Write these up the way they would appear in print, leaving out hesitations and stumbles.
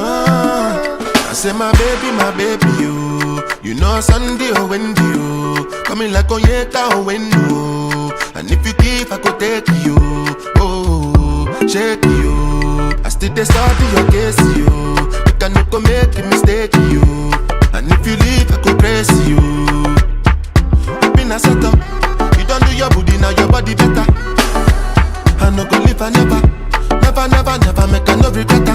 I say my baby, you know Sunday or Wendy, you coming like Onyeka or Wendy, and if you give, I could take you, oh, shake you. I still dey study your case, you can never make a mistake, you, and if you leave, I could praise you. Been a setup, you don't do your booty, now your body better. I no go live, I never make a no regret.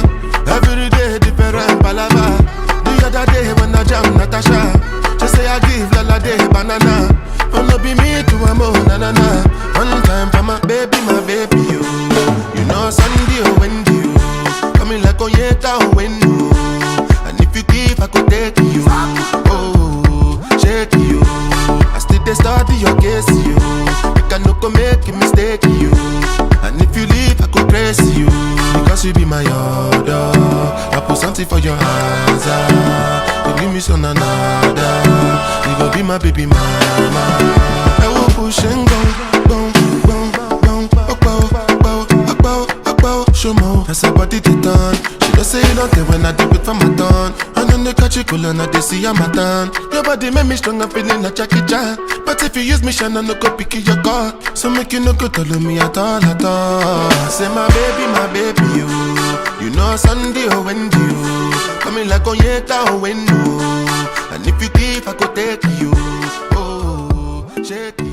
Every day different palava. The other day when I jam Natasha, just say I give Lala day banana. Oh no be me to a mo na na na. One time for my baby, you. You know Sunday or Wendy, you coming like Onyeka or Wendy, and if you give I could take you, oh shake you. I still dey study your case, you can no go make a mistake, you, and if you leave I could praise you. Because you be my order, I put something for your hands. You give me some another. You go be my baby mama. I will push and go. Show more. That's her body they done. She don't say you don't care when I do it for my turn. And then they catch you cool and I they see I'm a turn. Your body make me strong, I'm feeling like Jackie Chan. But if you use me, shine, I no go pick your car. So make you no go tell me at all. I say my baby, you know Sunday or Wendy, you coming like Onyeka or Wendy, and if you give, I could take you, oh, shake you.